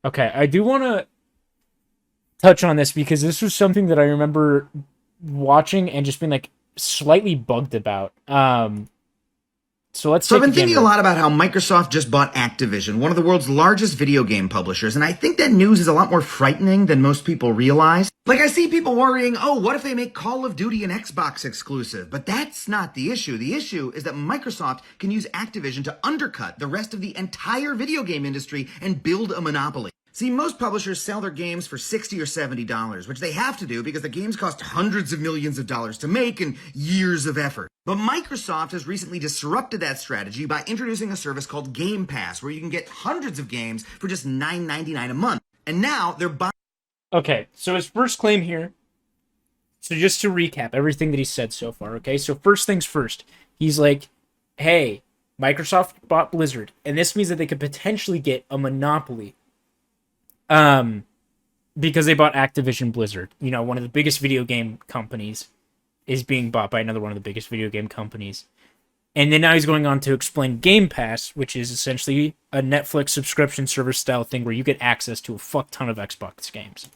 Okay, I do want to touch on this because this was something that I remember watching and just being like slightly bugged about. So let's So I've take a been thinking a gander. lot about how Microsoft just bought Activision, one of the world's largest video game publishers, and I think that news is a lot more frightening than most people realize. Like, I see people worrying, oh, what if they make Call of Duty an Xbox exclusive? But that's not the issue. The issue is that Microsoft can use Activision to undercut the rest of the entire video game industry and build a monopoly. See, most publishers sell their games for $60 or $70, which they have to do because the games cost hundreds of millions of dollars to make and years of effort. But Microsoft has recently disrupted that strategy by introducing a service called Game Pass, where you can get hundreds of games for just $9.99 a month. And now they're buying. Okay, so his first claim here. So just to recap everything that he said so far, okay? So first things first, he's like, hey, Microsoft bought Blizzard, and this means that they could potentially get a monopoly. Because they bought Activision-Blizzard, one of the biggest video game companies is being bought by another one of the biggest video game companies. And then now he's going on to explain Game Pass, which is essentially a Netflix subscription service style thing where you get access to a fuck ton of Xbox games.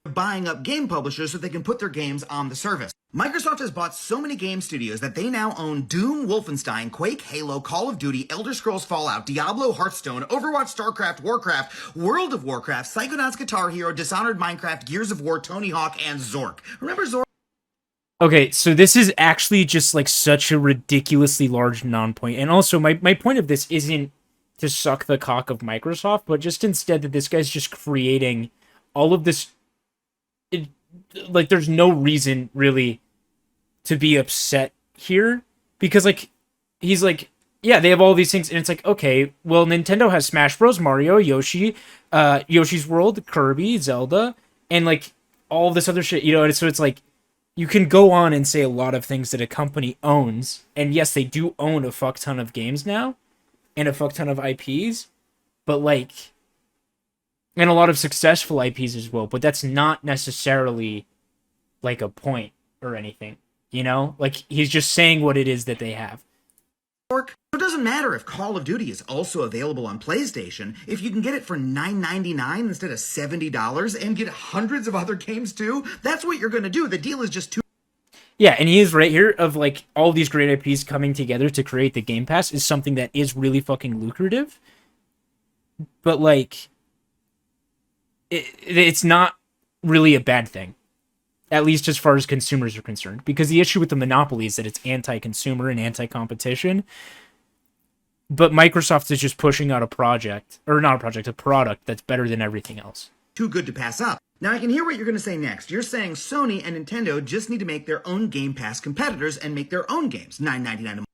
Buying up game publishers so they can put their games on the service. Microsoft has bought so many game studios that they now own Doom, Wolfenstein, Quake, Halo, Call of Duty, Elder Scrolls Fallout, Diablo, Hearthstone, Overwatch, StarCraft, Warcraft, World of Warcraft, Psychonauts, Guitar Hero, Dishonored, Minecraft, Gears of War, Tony Hawk, and Zork. Remember Zork? Okay, so this is actually just like such a ridiculously large non-point. And also, my point of this isn't to suck the cock of Microsoft, but just instead that this guy's just creating all of this. Like, there's no reason really to be upset here because, like, he's like, yeah, they have all these things, and it's like, okay, well, Nintendo has Smash Bros, Mario, Yoshi, Yoshi's World, Kirby, Zelda, and like all this other shit, and so it's like you can go on and say a lot of things that a company owns, and yes, they do own a fuck ton of games now and a fuck ton of IPs, but like. And a lot of successful IPs as well, but that's not necessarily like a point or anything, Like, he's just saying what it is that they have. It doesn't matter if Call of Duty is also available on PlayStation. If you can get it for $9.99 instead of $70 and get hundreds of other games too, that's what you're going to do. The deal is just too. Yeah, and he is right here of like all these great IPs coming together to create the Game Pass is something that is really fucking lucrative. But like, it's not really a bad thing, at least as far as consumers are concerned, because the issue with the monopoly is that it's anti-consumer and anti-competition. But Microsoft is just pushing out a product that's better than everything else. Too good to pass up. Now I can hear what you're going to say next. You're saying Sony and Nintendo just need to make their own Game Pass competitors and make their own games, $9.99 a month.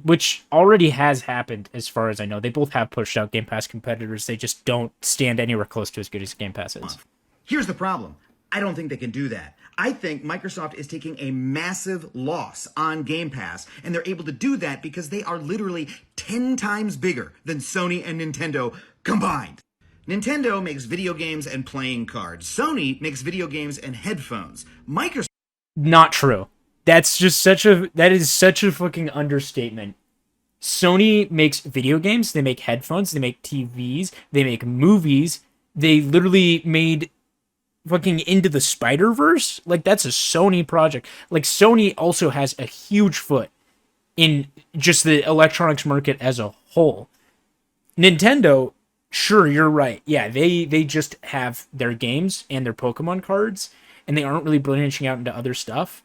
Which already has happened as far as I know. They both have pushed out Game Pass competitors. They just don't stand anywhere close to as good as Game Pass is. Here's the problem. I don't think they can do that. I think Microsoft is taking a massive loss on Game Pass, and they're able to do that because they are literally 10 times bigger than Sony and Nintendo combined. Nintendo makes video games and playing cards. Sony makes video games and headphones. Microsoft... Not true. That is such a fucking understatement. Sony makes video games, they make headphones, they make TVs, they make movies. They literally made fucking Into the Spider-Verse. Like, that's a Sony project. Like, Sony also has a huge foot in just the electronics market as a whole. Nintendo, sure, you're right. Yeah, they just have their games and their Pokemon cards, and they aren't really branching out into other stuff.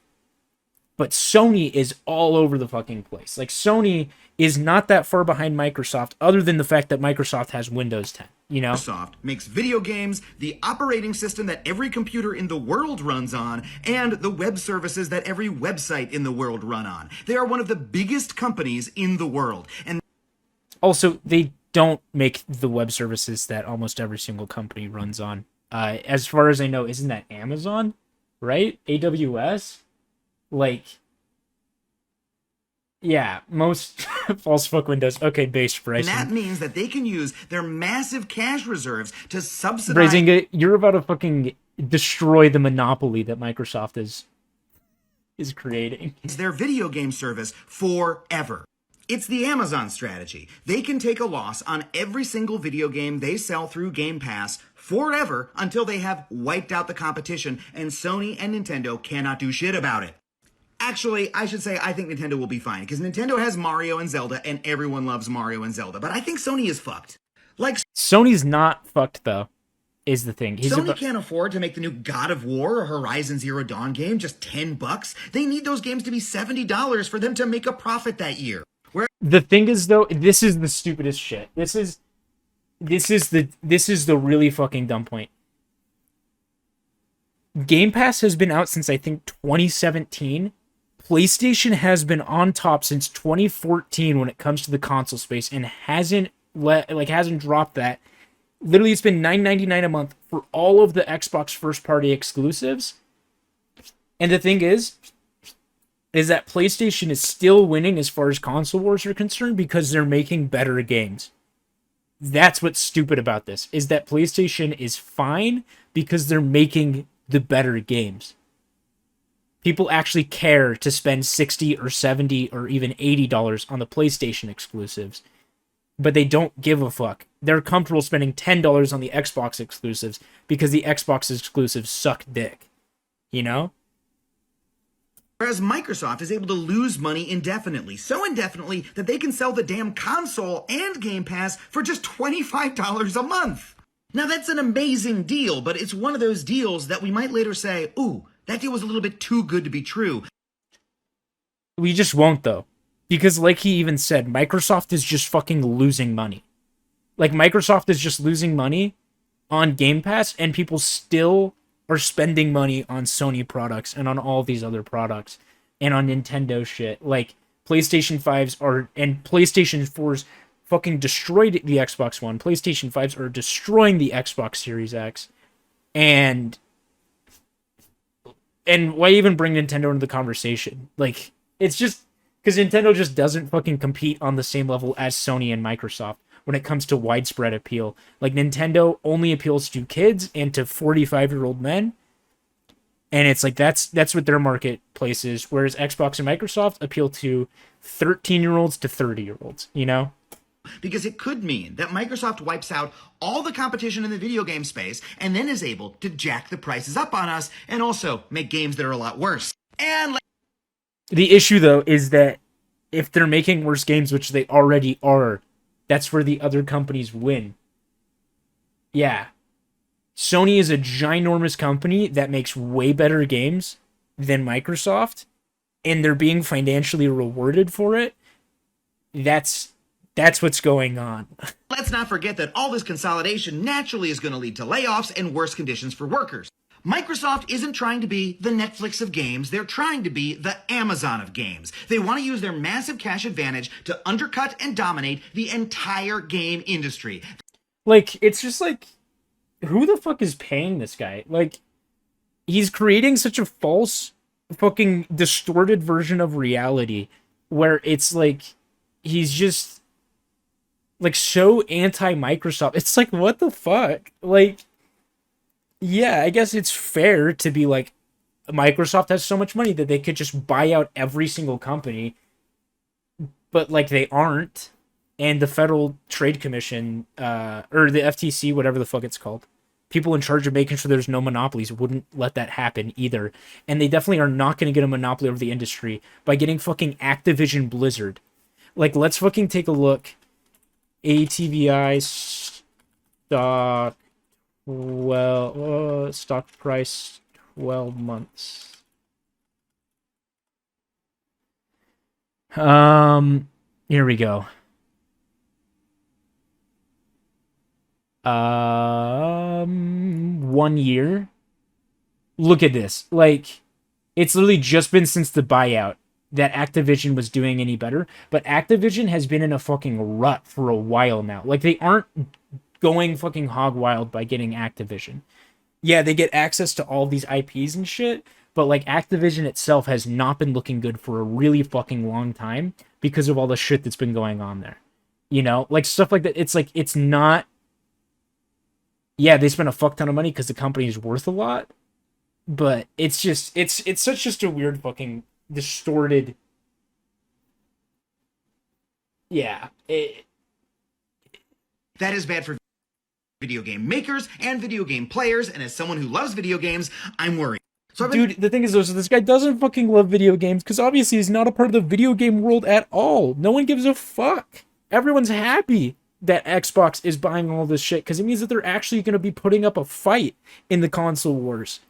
But Sony is all over the fucking place. Like, Sony is not that far behind Microsoft, other than the fact that Microsoft has Windows 10, Microsoft makes video games, the operating system that every computer in the world runs on, and the web services that every website in the world run on. They are one of the biggest companies in the world. And also, they don't make the web services that almost every single company runs on. As far as I know, isn't that Amazon? Right? AWS? Like, yeah, most false fuck Windows. Okay, base pricing. that means that they can use their massive cash reserves to subsidize... Raising it, you're about to fucking destroy the monopoly that Microsoft is creating. their video game service forever. It's the Amazon strategy. They can take a loss on every single video game they sell through Game Pass forever until they have wiped out the competition, and Sony and Nintendo cannot do shit about it. Actually, I should say I think Nintendo will be fine, because Nintendo has Mario and Zelda, and everyone loves Mario and Zelda, but I think Sony is fucked. Like, Sony's not fucked, though, is the thing. Sony can't afford to make the new God of War or Horizon Zero Dawn game just $10. They need those games to be $70 for them to make a profit that year. The thing is, though, this is the stupidest shit. This is the really fucking dumb point. Game Pass has been out since, I think, 2017. PlayStation has been on top since 2014 when it comes to the console space, and hasn't dropped that. Literally, it's been $9.99 a month for all of the Xbox first-party exclusives. And the thing is that PlayStation is still winning as far as console wars are concerned because they're making better games. That's what's stupid about this, is that PlayStation is fine because they're making the better games. People actually care to spend $60 or $70 or even $80 on the PlayStation exclusives, but they don't give a fuck. They're comfortable spending $10 on the Xbox exclusives because the Xbox exclusives suck dick. You know? Whereas Microsoft is able to lose money indefinitely. So indefinitely that they can sell the damn console and Game Pass for just $25 a month. Now that's an amazing deal, but it's one of those deals that we might later say, ooh, that deal was a little bit too good to be true. We just won't, though. Because like he even said, Microsoft is just fucking losing money. Like, Microsoft is just losing money on Game Pass, and people still are spending money on Sony products and on all these other products and on Nintendo shit. Like, PlayStation 5s are, and PlayStation 4s fucking destroyed the Xbox One. PlayStation 5s are destroying the Xbox Series X. And why even bring Nintendo into the conversation? Like, it's just because Nintendo just doesn't fucking compete on the same level as Sony and Microsoft when it comes to widespread appeal. Like, Nintendo only appeals to kids and to 45-year-old men. And it's like, that's what their marketplace is. Whereas Xbox and Microsoft appeal to 13-year-olds to 30-year-olds, you know? Because it could mean that Microsoft wipes out all the competition in the video game space and then is able to jack the prices up on us and also make games that are a lot worse. And the issue, though, is that if they're making worse games, which they already are, that's where the other companies win. Yeah. Sony is a ginormous company that makes way better games than Microsoft, and they're being financially rewarded for it. That's what's going on. Let's not forget that all this consolidation naturally is going to lead to layoffs and worse conditions for workers. Microsoft isn't trying to be the Netflix of games. They're trying to be the Amazon of games. They want to use their massive cash advantage to undercut and dominate the entire game industry. Like, it's just like, who the fuck is paying this guy? Like, he's creating such a false, fucking distorted version of reality where it's like, he's just, like, so anti-Microsoft. It's like, what the fuck? Like, yeah, I guess it's fair to be like, Microsoft has so much money that they could just buy out every single company, but like they aren't, and the Federal Trade Commission, or the FTC, whatever the fuck it's called, people in charge of making sure there's no monopolies wouldn't let that happen either, and they definitely are not going to get a monopoly over the industry by getting fucking Activision-Blizzard. Like, let's fucking take a look. ATVI stock. Well, stock price 12 months. Here we go. 1 year. Look at this. Like, it's literally just been since the buyout that Activision was doing any better, but Activision has been in a fucking rut for a while now. Like, they aren't going fucking hog wild by getting Activision. Yeah, they get access to all these IPs and shit, but like, Activision itself has not been looking good for a really fucking long time because of all the shit that's been going on there. You know, like stuff like that. It's like, it's not, yeah, they spend a fuck ton of money because the company is worth a lot, but it's just, it's such just a weird fucking distorted Yeah. That is bad for video game makers and video game players, and as someone who loves video games, I'm worried. So Dude, the thing is, though, so this guy doesn't fucking love video games because obviously he's not a part of the video game world at all. No one gives a fuck. Everyone's happy that Xbox is buying all this shit because it means that they're actually going to be putting up a fight in the console wars.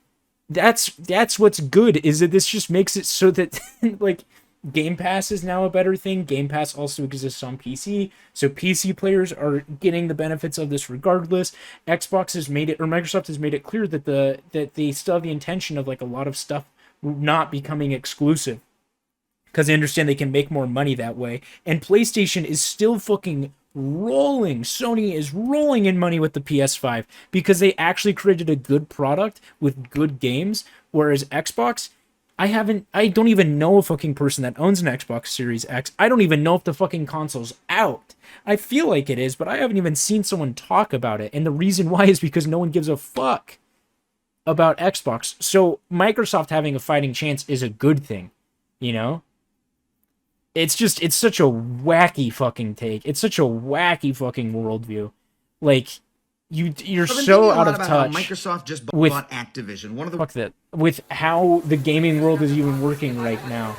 That's what's good, is that this just makes it so that like Game Pass is now a better thing. Game Pass also exists on PC, so PC players are getting the benefits of this regardless. Xbox has made it, or Microsoft has made it clear that they still have the intention of like a lot of stuff not becoming exclusive because they understand they can make more money that way. And PlayStation is still fucking rolling. Sony is rolling in money with the PS5 because they actually created a good product with good games, whereas Xbox, I don't even know a fucking person that owns an Xbox Series X. I don't even know if the fucking console's out. I feel like it is, but I haven't even seen someone talk about it. And the reason why is because no one gives a fuck about Xbox. So Microsoft having a fighting chance is a good thing, you know? It's such a wacky fucking take. It's such a wacky fucking worldview. Like, you're so out of touch. Microsoft just bought Activision. Fuck that. With how the gaming world is even working right now.